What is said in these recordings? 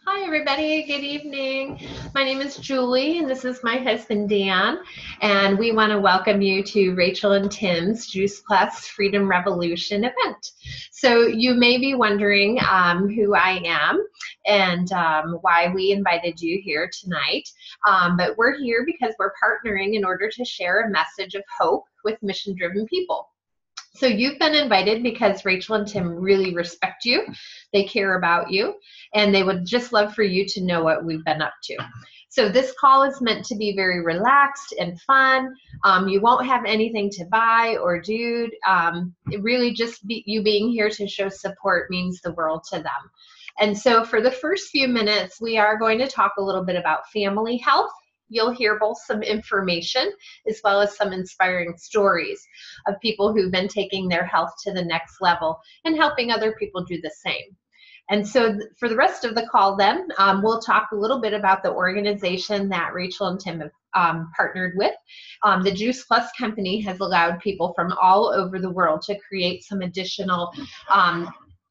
Hi, everybody. Good evening. My name is Julie, and this is my husband, Dan. And we want to welcome you to Rachel and Tim's Juice Plus Freedom Revolution event. So you may be wondering who I am and why we invited you here tonight. But we're here because we're partnering in order to share a message of hope with mission-driven people. So you've been invited because Rachel and Tim really respect you, they care about you, and they would just love for you to know what we've been up to. So this call is meant to be very relaxed and fun. You won't have anything to buy or do. It really just you being here to show support means the world to them. And so for the first few minutes, we are going to talk a little bit about family health. You'll hear both some information as well as some inspiring stories of people who've been taking their health to the next level and helping other people do the same. And so for the rest of the call then, we'll talk a little bit about the organization that Rachel and Tim have partnered with. The Juice Plus company has allowed people from all over the world to create some additional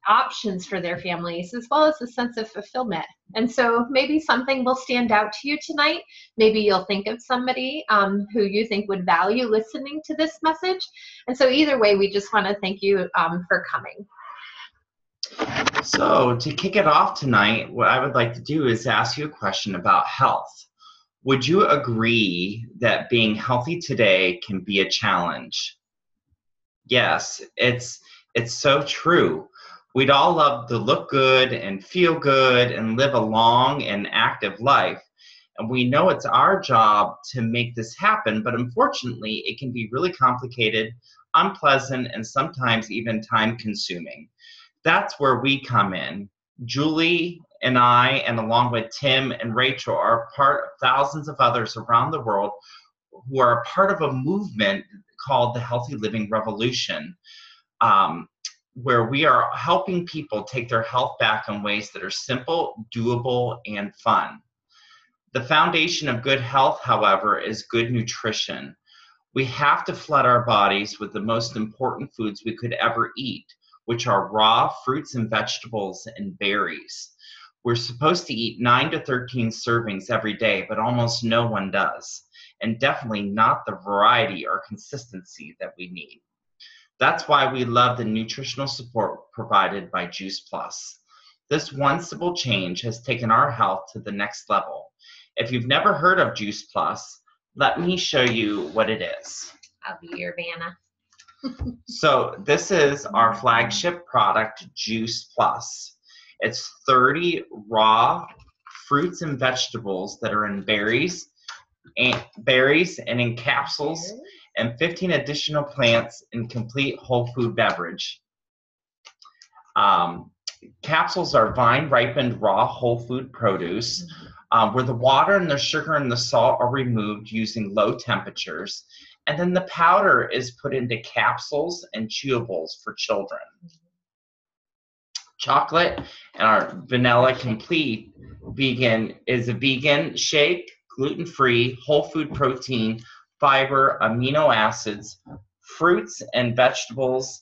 options for their families, as well as a sense of fulfillment. And so maybe something will stand out to you tonight. Maybe you'll think of somebody who you think would value listening to this message. And so either way, we just want to thank you for coming. So to kick it off tonight, what I would like to do is ask you a question about health. Would you agree that being healthy today can be a challenge? Yes, it's so true. We'd all love to look good and feel good and live a long and active life. And we know it's our job to make this happen, but unfortunately, it can be really complicated, unpleasant, and sometimes even time-consuming. That's where we come in. Julie and I, and along with Tim and Rachel, are part of thousands of others around the world who are part of a movement called the Healthy Living Revolution, where we are helping people take their health back in ways that are simple, doable, and fun. The foundation of good health, however, is good nutrition. We have to flood our bodies with the most important foods we could ever eat, which are raw fruits and vegetables and berries. We're supposed to eat 9 to 13 servings every day, but almost no one does, and definitely not the variety or consistency that we need. That's why we love the nutritional support provided by Juice Plus. This one simple change has taken our health to the next level. If you've never heard of Juice Plus, let me show you what it is. I'll be your Vanna. So this is our flagship product, Juice Plus. It's 30 raw fruits and vegetables that are in berries and in capsules, and 15 additional plants in complete whole food beverage. Capsules are vine-ripened raw whole food produce where the water and the sugar and the salt are removed using low temperatures. And then the powder is put into capsules and chewables for children. Chocolate and our Vanilla Complete Vegan is a vegan shake, gluten-free, whole food protein, fiber, amino acids, fruits and vegetables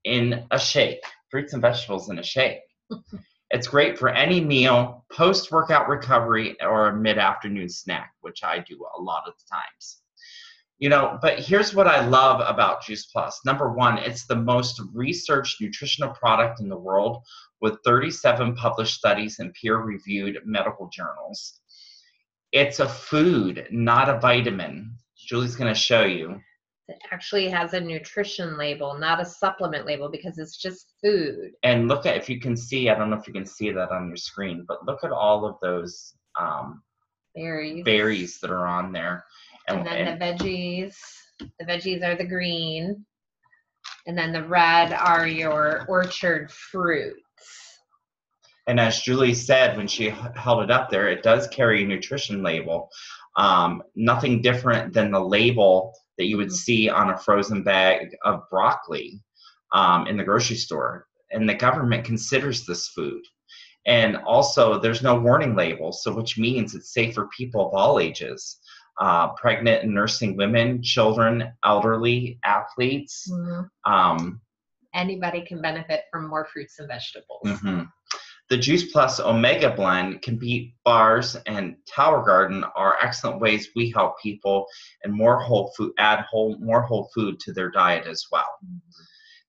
in a shake. Fruits and vegetables in a shake. It's great for any meal, post-workout recovery, or a mid-afternoon snack, which I do a lot of the times. You know, but here's what I love about Juice Plus. Number one, it's the most researched nutritional product in the world with 37 published studies in peer-reviewed medical journals. It's a food, not a vitamin. Julie's going to show you. It actually has a nutrition label, not a supplement label, because it's just food. And look at, if you can see, I don't know if you can see that on your screen, but look at all of those berries that are on there. And then the veggies. The veggies are the green. And then the red are your orchard fruits. And as Julie said when she held it up there, it does carry a nutrition label. Nothing different than the label that you would see on a frozen bag of broccoli in the grocery store. And the government considers this food. And also, there's no warning label, so which means it's safe for people of all ages. Pregnant and nursing women, children, elderly, athletes. Anybody can benefit from more fruits and vegetables. The Juice Plus Omega Blend, Compete Bars, and Tower Garden are excellent ways we help people and more whole food to their diet as well.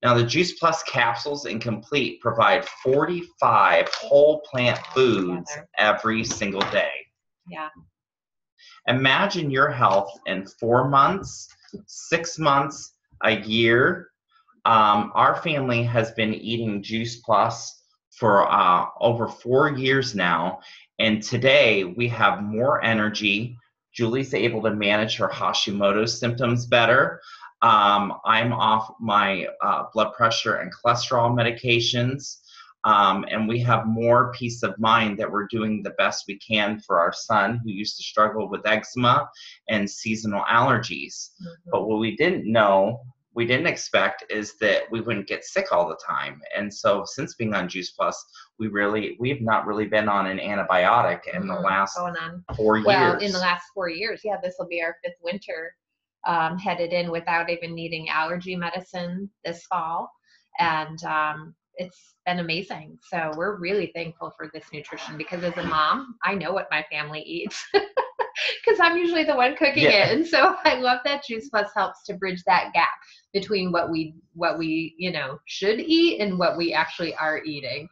Now, the Juice Plus capsules and Complete provide 45 whole plant foods every single day. Yeah. Imagine your health in 4 months, 6 months, a year. Our family has been eating Juice Plus for over 4 years now, and today we have more energy. Julie's able to manage her Hashimoto's symptoms better. I'm off my blood pressure and cholesterol medications, and we have more peace of mind that we're doing the best we can for our son who used to struggle with eczema and seasonal allergies. But what we didn't expect is that we wouldn't get sick all the time. And so since being on Juice Plus, we've not really been on an antibiotic in the last 4 years. Well, in the last 4 years, yeah, this will be our 5th winter headed in without even needing allergy medicine this fall. And it's been amazing. So we're really thankful for this nutrition because as a mom, I know what my family eats. Because I'm usually the one cooking it, and so I love that Juice Plus helps to bridge that gap between what we should eat and what we actually are eating.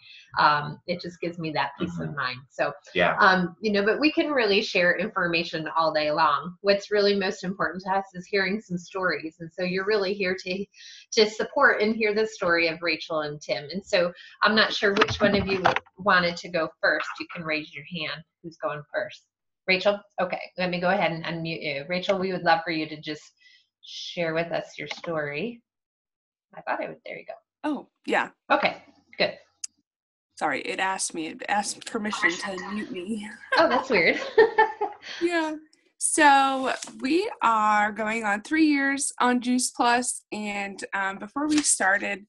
It just gives me that peace of mind. So but we can really share information all day long. What's really most important to us is hearing some stories, and so you're really here to support and hear the story of Rachel and Tim. And so I'm not sure which one of you wanted to go first. You can raise your hand. Who's going first? Rachel? Okay, let me go ahead and unmute you. Rachel, we would love for you to just share with us your story. There you go. Oh, yeah. Okay, good. Sorry, it asked permission to mute me. Oh, that's weird. Yeah. So we are going on 3 years on Juice Plus, and before we started,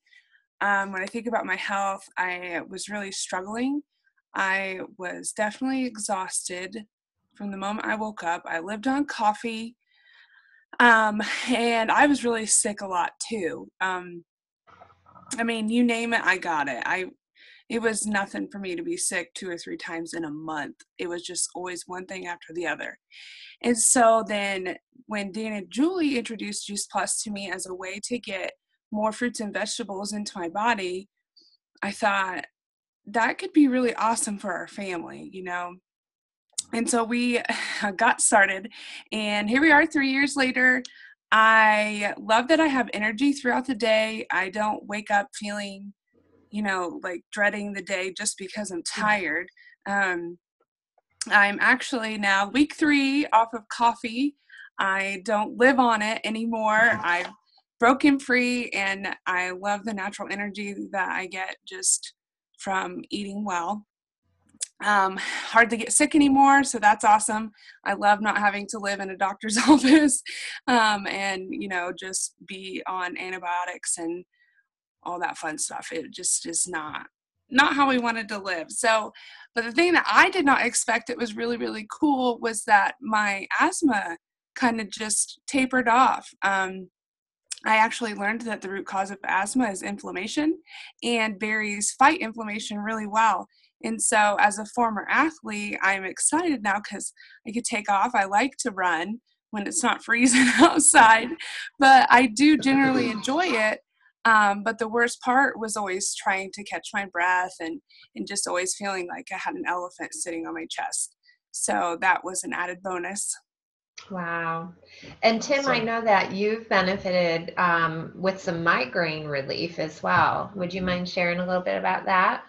when I think about my health, I was really struggling. I was definitely exhausted from the moment I woke up. I lived on coffee, and I was really sick a lot too. I mean, you name it, I got it. It was nothing for me to be sick 2 or 3 times in a month. It was just always one thing after the other. And so then when Dan and Julie introduced Juice Plus to me as a way to get more fruits and vegetables into my body, I thought that could be really awesome for our family, And so we got started, and here we are 3 years later. I love that I have energy throughout the day. I don't wake up feeling, like dreading the day just because I'm tired. I'm actually now week 3 off of coffee. I don't live on it anymore. I've broken free, and I love the natural energy that I get just from eating well. Hard to get sick anymore, so that's awesome. I love not having to live in a doctor's office and just be on antibiotics and all that fun stuff. It just is not how we wanted to live. So, but the thing that I did not expect that was really, really cool was that my asthma kind of just tapered off. I actually learned that the root cause of asthma is inflammation, and berries fight inflammation really well. And so as a former athlete, I'm excited now because I could take off. I like to run when it's not freezing outside, but I do generally enjoy it. But the worst part was always trying to catch my breath and just always feeling like I had an elephant sitting on my chest. So that was an added bonus. Wow. And Tim, I know that you've benefited with some migraine relief as well. Would you mind sharing a little bit about that?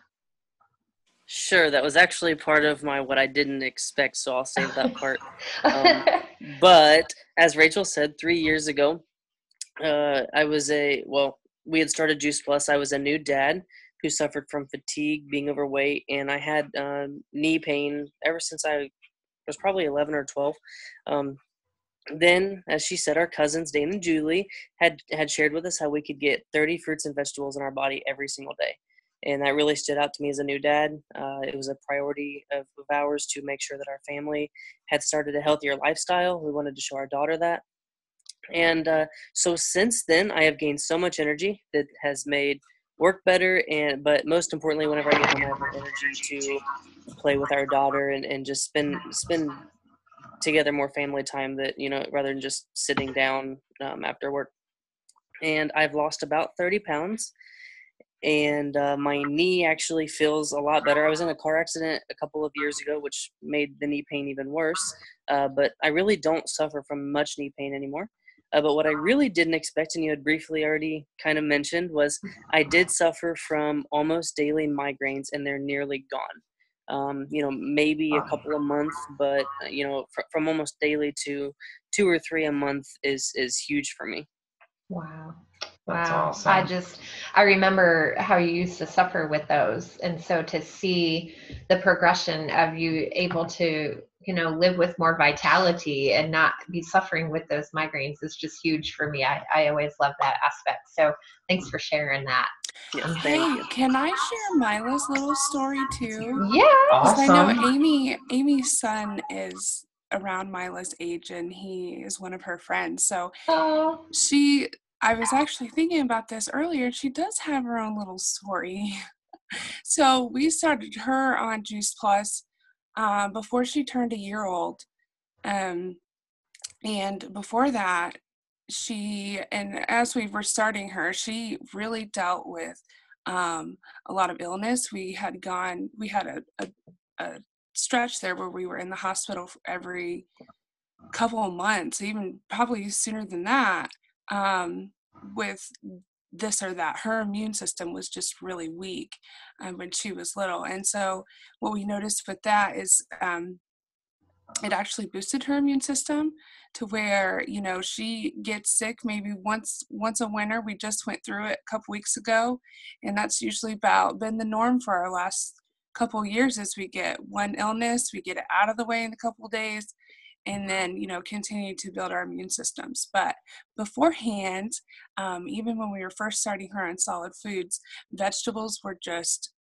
Sure, that was actually part of my what I didn't expect, so I'll save that part. But as Rachel said, 3 years ago, we had started Juice Plus. I was a new dad who suffered from fatigue, being overweight, and I had knee pain ever since I was probably 11 or 12. Then, as she said, our cousins, Dan and Julie, had shared with us how we could get 30 fruits and vegetables in our body every single day. And that really stood out to me as a new dad. It was a priority of ours to make sure that our family had started a healthier lifestyle. We wanted to show our daughter that. And so since then, I have gained so much energy that has made work better, but most importantly, whenever I get home, I have more energy to play with our daughter and just spend together more family time, that, rather than just sitting down after work. And I've lost about 30 pounds, and my knee actually feels a lot better. I was in a car accident a couple of years ago, which made the knee pain even worse, but I really don't suffer from much knee pain anymore. But what I really didn't expect, and you had briefly already kind of mentioned, was I did suffer from almost daily migraines, and they're nearly gone. Maybe a couple a month, but from almost daily to 2 or 3 a month is huge for me. Wow. That's Wow. awesome. I remember how you used to suffer with those. And so to see the progression of you able to, live with more vitality and not be suffering with those migraines is just huge for me. I always love that aspect. So thanks for sharing that. Yes, thank Hey, you. can I share Mila's little story too? Yeah. Because I know Awesome. Amy's son is around Mila's age, and he is one of her friends. So Oh. I was actually thinking about this earlier. She does have her own little story. So we started her on Juice Plus before she turned a year old. Um, and before that, and as we were starting her, she really dealt with a lot of illness. We had a stretch there where we were in the hospital for every couple of months, even probably sooner than that, with this or that. Her immune system was just really weak when she was little. And so what we noticed with that is it actually boosted her immune system to where, she gets sick maybe once a winter. We just went through it a couple weeks ago, and that's usually been the norm for our last couple years. As we get one illness, we get it out of the way in a couple of days, and then continue to build our immune systems. But beforehand, even when we were first starting her on solid foods, vegetables were just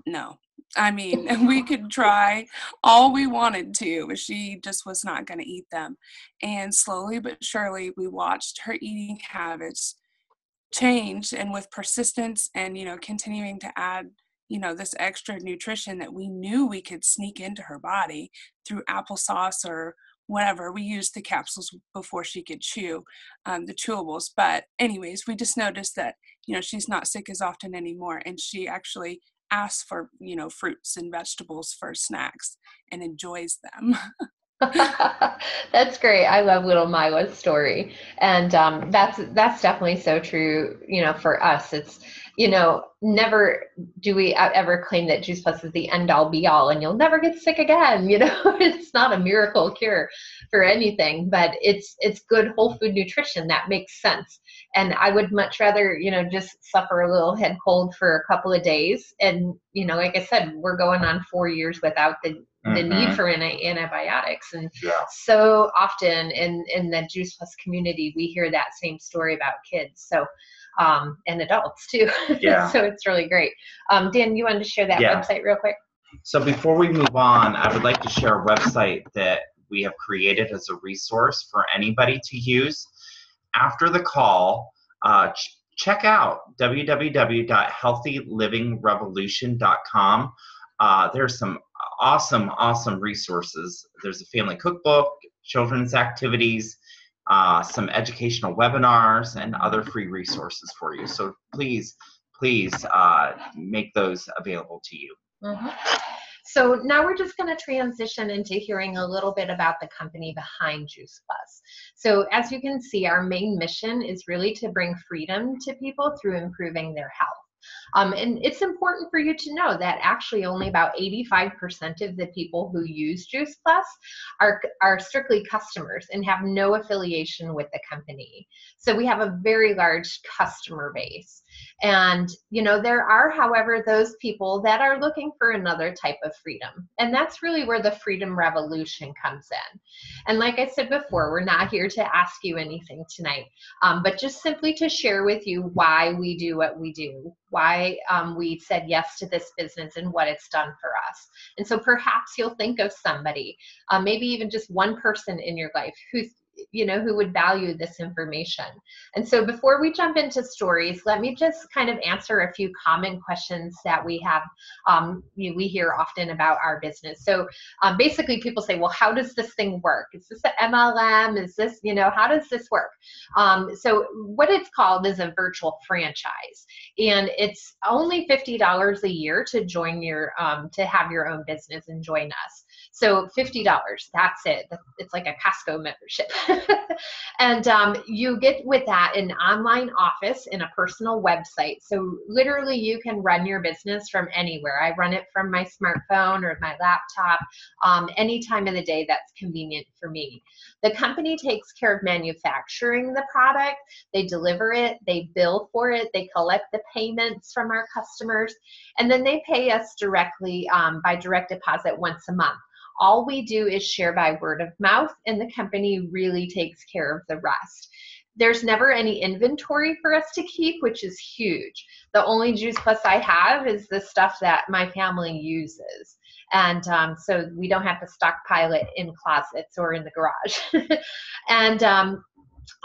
no. I mean, we could try all we wanted to, but she just was not going to eat them. And slowly but surely, we watched her eating habits change, and with persistence and, continuing to add, this extra nutrition that we knew we could sneak into her body through applesauce or whatever. We used the capsules before she could chew the chewables. But anyways, we just noticed that, she's not sick as often anymore. And she actually asks for, fruits and vegetables for snacks and enjoys them. That's great. I love little Mila's story. And that's definitely so true, for us. It's, never do we ever claim that Juice Plus is the end all be all and you'll never get sick again. It's not a miracle cure for anything, but it's good whole food nutrition that makes sense. And I would much rather, just suffer a little head cold for a couple of days. And, like I said, we're going on 4 years without the need for antibiotics. And so often in the Juice Plus community, we hear that same story about kids. So, and adults too. Yeah. So it's really great. Dan, you wanted to share that website real quick? So before we move on, I would like to share a website that we have created as a resource for anybody to use. After the call, check out www.healthylivingrevolution.com. There's some awesome resources. There's a family cookbook, children's activities, some educational webinars, and other free resources for you. So please make those available to you. Mm-hmm. So now we're just going to transition into hearing a little bit about the company behind Juice Plus. So as you can see, our main mission is really to bring freedom to people through improving their health. And it's important for you to know that actually only about 85% of the people who use Juice Plus are strictly customers and have no affiliation with the company. So we have a very large customer base. And, there are, however, those people that are looking for another type of freedom. And that's really where the freedom revolution comes in. And like I said before, we're not here to ask you anything tonight, but just simply to share with you why we do what we do, why we said yes to this business and what it's done for us. And so perhaps you'll think of somebody, maybe even just one person in your life who would value this information. And so before we jump into stories, let me just kind of answer a few common questions that we have, we hear often about our business. So basically people say, well, how does this thing work? Is this an MLM? Is this, how does this work? So what it's called is a virtual franchise, and it's only $50 a year to join to have your own business and join us. So $50, that's it. It's like a Costco membership. And you get with that an online office and a personal website. So literally you can run your business from anywhere. I run it from my smartphone or my laptop, any time of the day that's convenient for me. The company takes care of manufacturing the product. They deliver it, they bill for it, they collect the payments from our customers, and then they pay us directly by direct deposit once a month. All we do is share by word of mouth, and the company really takes care of the rest. There's never any inventory for us to keep, which is huge. The only Juice Plus I have is the stuff that my family uses. And so we don't have to stockpile it in closets or in the garage. And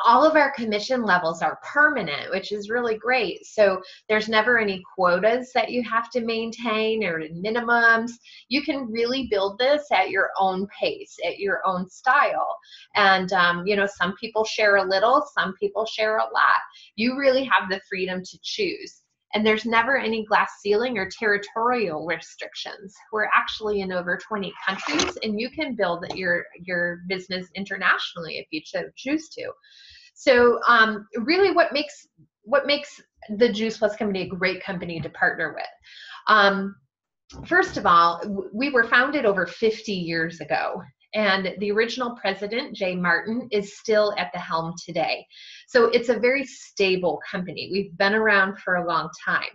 all of our commission levels are permanent, which is really great. So there's never any quotas that you have to maintain or minimums. You can really build this at your own pace, at your own style. And, some people share a little, some people share a lot. You really have the freedom to choose. And there's never any glass ceiling or territorial restrictions. We're actually in over 20 countries, and you can build your business internationally if you choose to. So really what makes the Juice Plus company a great company to partner with? First of all, we were founded over 50 years ago. And the original president, Jay Martin, is still at the helm today. So it's a very stable company. We've been around for a long time.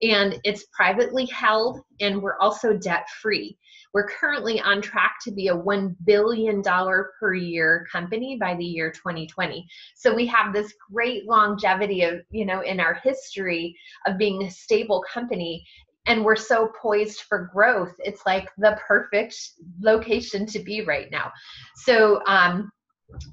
And it's privately held, and we're also debt-free. We're currently on track to be a $1 billion per year company by the year 2020. So we have this great longevity of, in our history of being a stable company. And we're so poised for growth. It's like the perfect location to be right now. So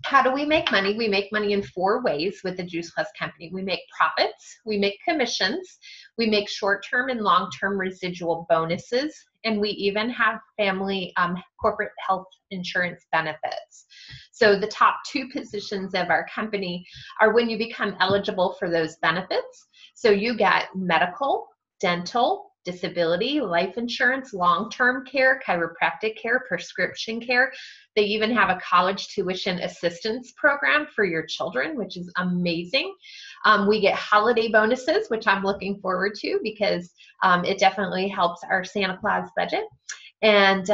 how do we make money? We make money in 4 ways with the Juice Plus company. We make profits, we make commissions, we make short-term and long-term residual bonuses, and we even have family corporate health insurance benefits. So the top 2 positions of our company are when you become eligible for those benefits. So you get medical, dental, disability, life insurance, long-term care, chiropractic care, prescription care. They even have a college tuition assistance program for your children, which is amazing. We get holiday bonuses, which I'm looking forward to because it definitely helps our Santa Claus budget, and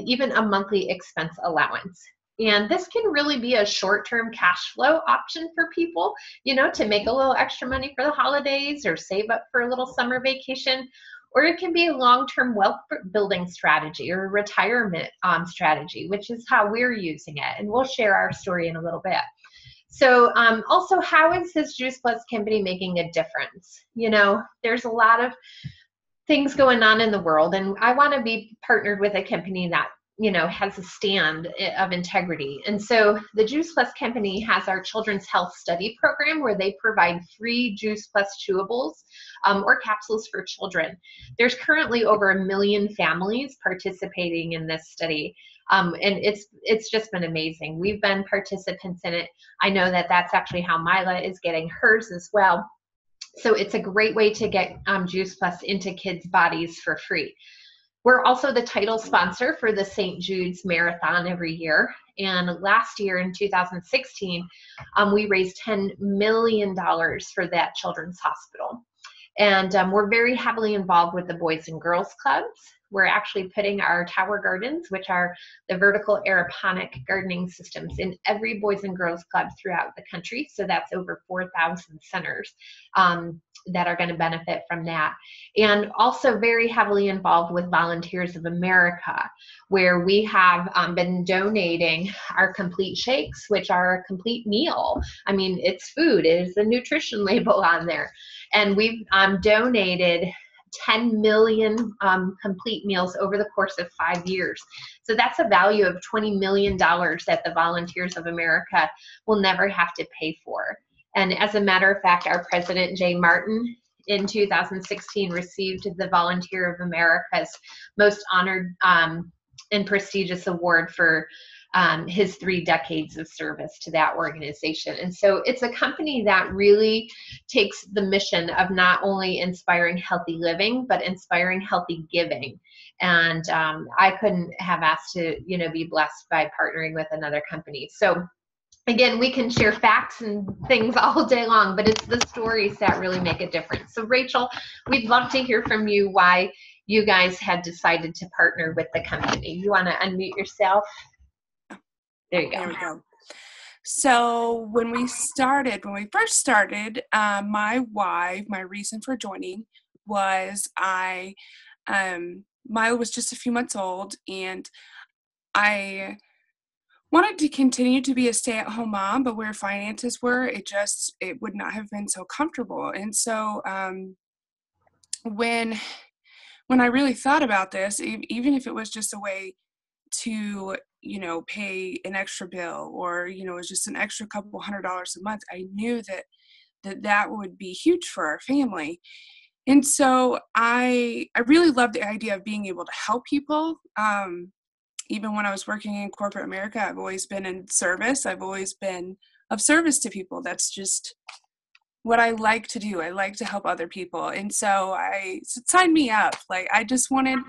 even a monthly expense allowance. And this can really be a short-term cash flow option for people, to make a little extra money for the holidays or save up for a little summer vacation. Or it can be a long-term wealth building strategy or retirement strategy, which is how we're using it. And we'll share our story in a little bit. So also, how is this Juice Plus company making a difference? There's a lot of things going on in the world, and I want to be partnered with a company that has a stand of integrity. And so the Juice Plus company has our children's health study program where they provide free Juice Plus chewables or capsules for children. There's currently over 1 million families participating in this study. And it's just been amazing. We've been participants in it. I know that that's actually how Mila is getting hers as well. So it's a great way to get Juice Plus into kids' bodies for free. We're also the title sponsor for the St. Jude's Marathon every year. And last year in 2016, we raised $10 million for that children's hospital. And we're very heavily involved with the Boys and Girls Clubs. We're actually putting our tower gardens, which are the vertical aeroponic gardening systems, in every Boys and Girls Club throughout the country. So that's over 4,000 centers that are going to benefit from that. And also very heavily involved with Volunteers of America, where we have been donating our complete shakes, which are a complete meal. I mean, it's food. It is a nutrition label on there. And we've donated 10 million complete meals over the course of 5 years. So that's a value of $20 million that the Volunteers of America will never have to pay for. And as a matter of fact, our president, Jay Martin, in 2016 received the Volunteer of America's most honored and prestigious award for his 3 decades of service to that organization. And so it's a company that really takes the mission of not only inspiring healthy living, but inspiring healthy giving. And I couldn't have asked to, be blessed by partnering with another company. So again, we can share facts and things all day long, but it's the stories that really make a difference. So Rachel, we'd love to hear from you why you guys had decided to partner with the company. You want to unmute yourself? There you go. There we go. So when we first started, my reason for joining was Milo was just a few months old, and I wanted to continue to be a stay-at-home mom, but where finances were, it would not have been so comfortable. And so when I really thought about this, even if it was just a way to pay an extra bill, or it was just an extra couple $100 a month, I knew that would be huge for our family. And so I really loved the idea of being able to help people. Even when I was working in corporate America, I've always been in service. I've always been of service to people. That's just what I like to do. I like to help other people. And so sign me up. Like, I just wanted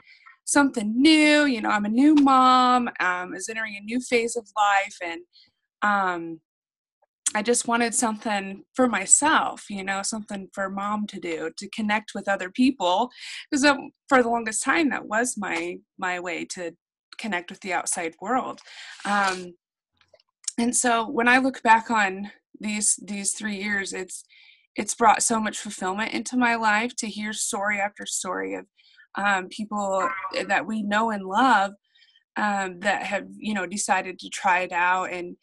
something new. I'm a new mom, is entering a new phase of life. And I just wanted something for myself, something for mom to do, to connect with other people. Because for the longest time, that was my way to connect with the outside world. And so when I look back on these 3 years, it's brought so much fulfillment into my life to hear story after story of people that we know and love that have, decided to try it out and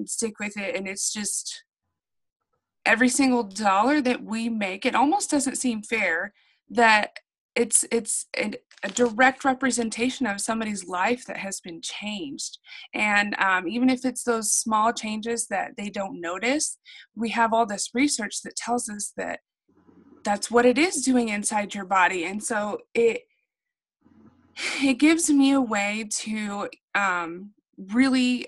stick with it. And it's just every single dollar that we make, it almost doesn't seem fair that it's a direct representation of somebody's life that has been changed. And even if it's those small changes that they don't notice, we have all this research that tells us that that's what it is doing inside your body. And so it gives me a way to really,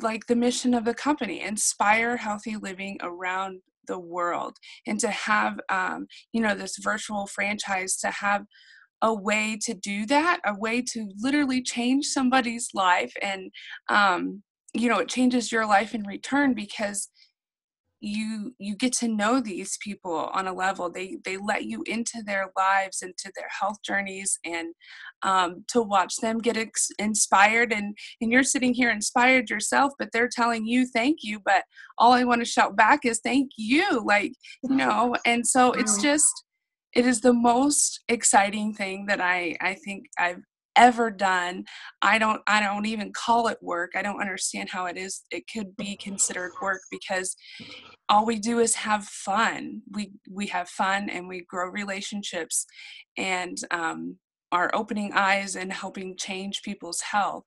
like the mission of the company, inspire healthy living around the world, and to have this virtual franchise, to have a way to do that, a way to literally change somebody's life. And it changes your life in return, because you get to know these people on a level. They let you into their lives, into their health journeys, and to watch them get inspired. And you're sitting here inspired yourself, but they're telling you thank you. But all I want to shout back is thank you, and so it is the most exciting thing that I think I've ever done. I don't even call it work. I don't understand how it could be considered work, because all we do is have fun. We have fun, and we grow relationships, and are opening eyes and helping change people's health,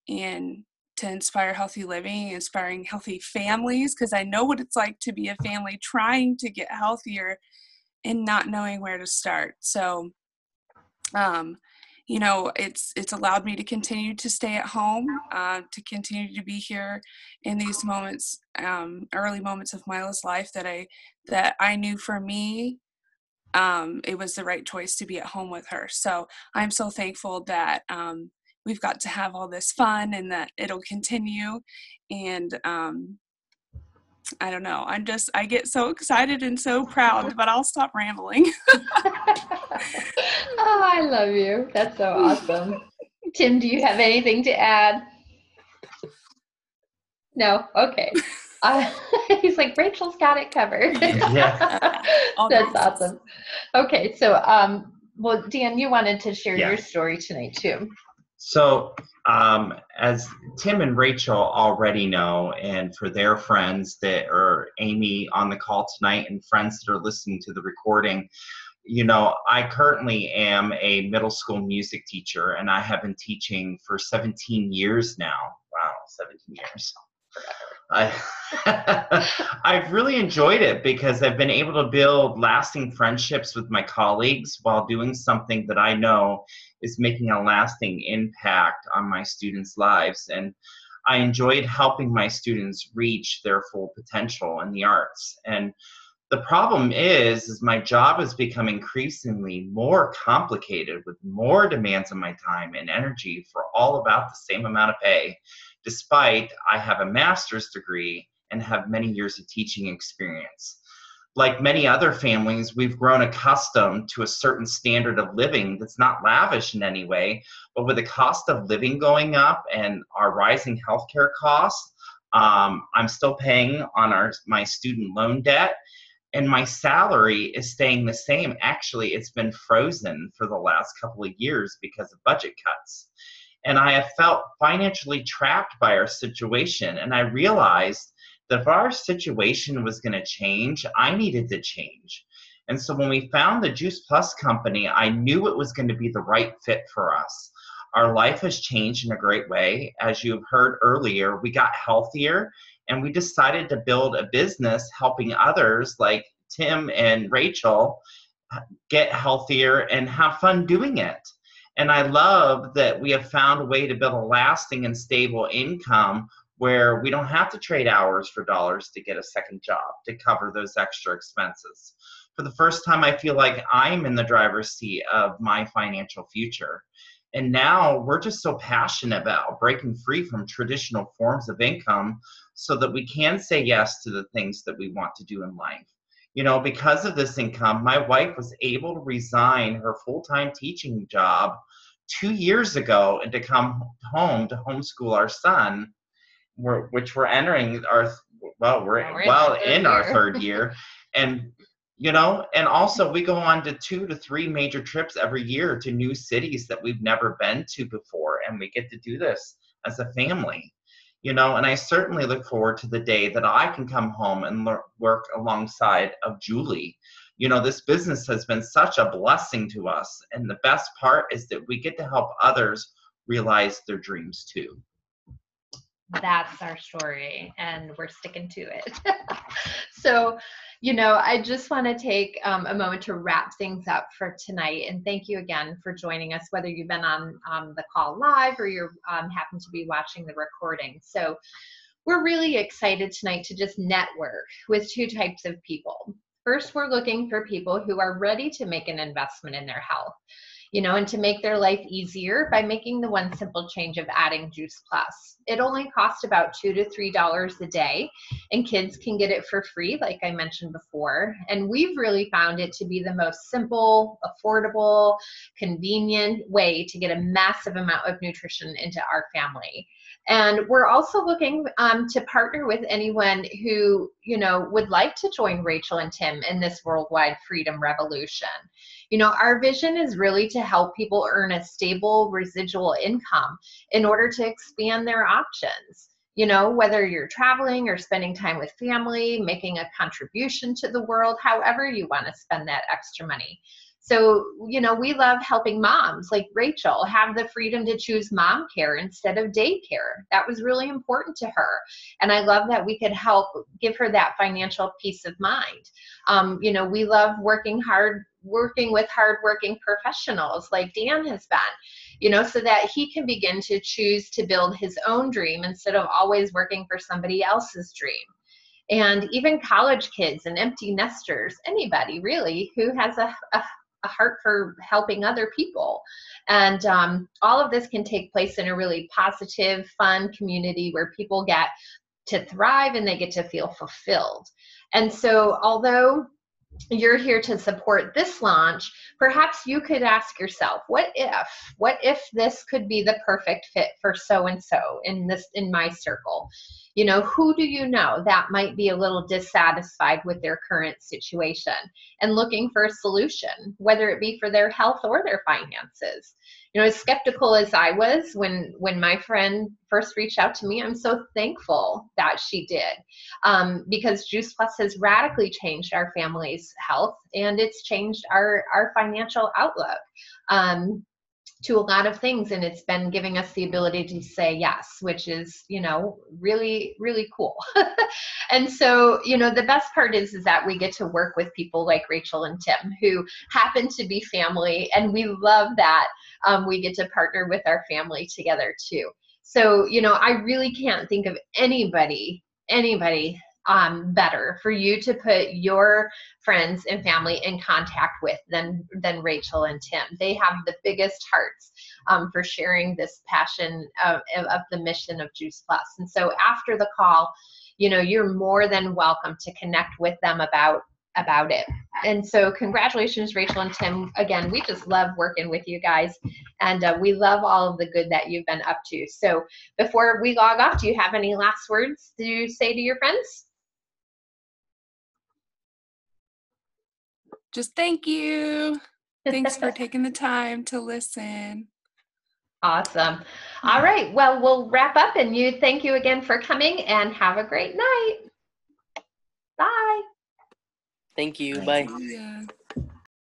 and to inspire healthy living, inspiring healthy families, because I know what it's like to be a family trying to get healthier and not knowing where to start. So it's allowed me to continue to stay at home, to continue to be here in these moments, early moments of Mila's life that I knew for me, it was the right choice to be at home with her. So I'm so thankful that we've got to have all this fun, and that it'll continue. And I don't know. I get so excited and so proud, but I'll stop rambling. Oh, I love you. That's so awesome. Tim, do you have anything to add? No? Okay. He's like, Rachel's got it covered. Yeah. That's awesome. Okay. So, well, Dan, you wanted to share your story tonight too. So, as Tim and Rachel already know, and for their friends that are Amy on the call tonight and friends that are listening to the recording, I currently am a middle school music teacher, and I have been teaching for 17 years now. Wow, 17 years. I've really enjoyed it because I've been able to build lasting friendships with my colleagues while doing something that I know is making a lasting impact on my students' lives. And I enjoyed helping my students reach their full potential in the arts. And the problem is my job has become increasingly more complicated with more demands on my time and energy for all about the same amount of pay, despite I have a master's degree and have many years of teaching experience. Like many other families, we've grown accustomed to a certain standard of living that's not lavish in any way, but with the cost of living going up and our rising healthcare costs, I'm still paying on my student loan debt, and my salary is staying the same. Actually, it's been frozen for the last couple of years because of budget cuts. And I have felt financially trapped by our situation. And I realized that if our situation was going to change, I needed to change. And so when we found the Juice Plus company, I knew it was going to be the right fit for us. Our life has changed in a great way. As you have heard earlier, we got healthier, and we decided to build a business helping others like Tim and Rachel get healthier and have fun doing it. And I love that we have found a way to build a lasting and stable income where we don't have to trade hours for dollars to get a second job to cover those extra expenses. For the first time, I feel like I'm in the driver's seat of my financial future. And now we're just so passionate about breaking free from traditional forms of income so that we can say yes to the things that we want to do in life. Because of this income, my wife was able to resign her full-time teaching job 2 years ago and to come home to homeschool our son, which we're entering we're in our third year. And and also we go on to 2 to 3 major trips every year to new cities that we've never been to before, and we get to do this as a family. And I certainly look forward to the day that I can come home and work alongside of Julie. This business has been such a blessing to us, and the best part is that we get to help others realize their dreams too. That's our story, and we're sticking to it. So, I just want to take a moment to wrap things up for tonight. And thank you again for joining us, whether you've been on the call live or you happen to be watching the recording. So we're really excited tonight to just network with 2 types of people. First, we're looking for people who are ready to make an investment in their health, and to make their life easier by making the one simple change of adding Juice Plus. It only costs about $2 to $3 a day, and kids can get it for free, like I mentioned before. And we've really found it to be the most simple, affordable, convenient way to get a massive amount of nutrition into our family. And we're also looking to partner with anyone who, would like to join Rachel and Tim in this worldwide freedom revolution. Our vision is really to help people earn a stable residual income in order to expand their options. Whether you're traveling or spending time with family, making a contribution to the world, however you want to spend that extra money. So, we love helping moms like Rachel have the freedom to choose mom care instead of daycare. That was really important to her. And I love that we could help give her that financial peace of mind. We love working with hardworking professionals like Dan has been, so that he can begin to choose to build his own dream instead of always working for somebody else's dream. And even college kids and empty nesters, anybody really who has a heart for helping other people. And all of this can take place in a really positive, fun community where people get to thrive and they get to feel fulfilled. And so although you're here to support this launch, perhaps you could ask yourself, what if this could be the perfect fit for so-and-so in my circle? You know, who do you know that might be a little dissatisfied with their current situation and looking for a solution, whether it be for their health or their finances? You know, as skeptical as I was when my friend first reached out to me, I'm so thankful that she did, because Juice Plus has radically changed our family's health, and it's changed our financial outlook. To a lot of things, and it's been giving us the ability to say yes, which is, you know, really, really cool. And so, you know, the best part is that we get to work with people like Rachel and Tim, who happen to be family, and we love that we get to partner with our family together too. So, you know, I really can't think of anybody better for you to put your friends and family in contact with than Rachel and Tim. They have the biggest hearts for sharing this passion of the mission of Juice Plus. And so after the call, you know, you're more than welcome to connect with them about it. And so congratulations, Rachel and Tim. Again, we just love working with you guys, and we love all of the good that you've been up to. So before we log off, do you have any last words to say to your friends? Just thank you. Thanks for taking the time to listen. Awesome. All right. Well, we'll wrap up, and thank you again for coming, and have a great night. Bye. Thank you. Bye. Yeah.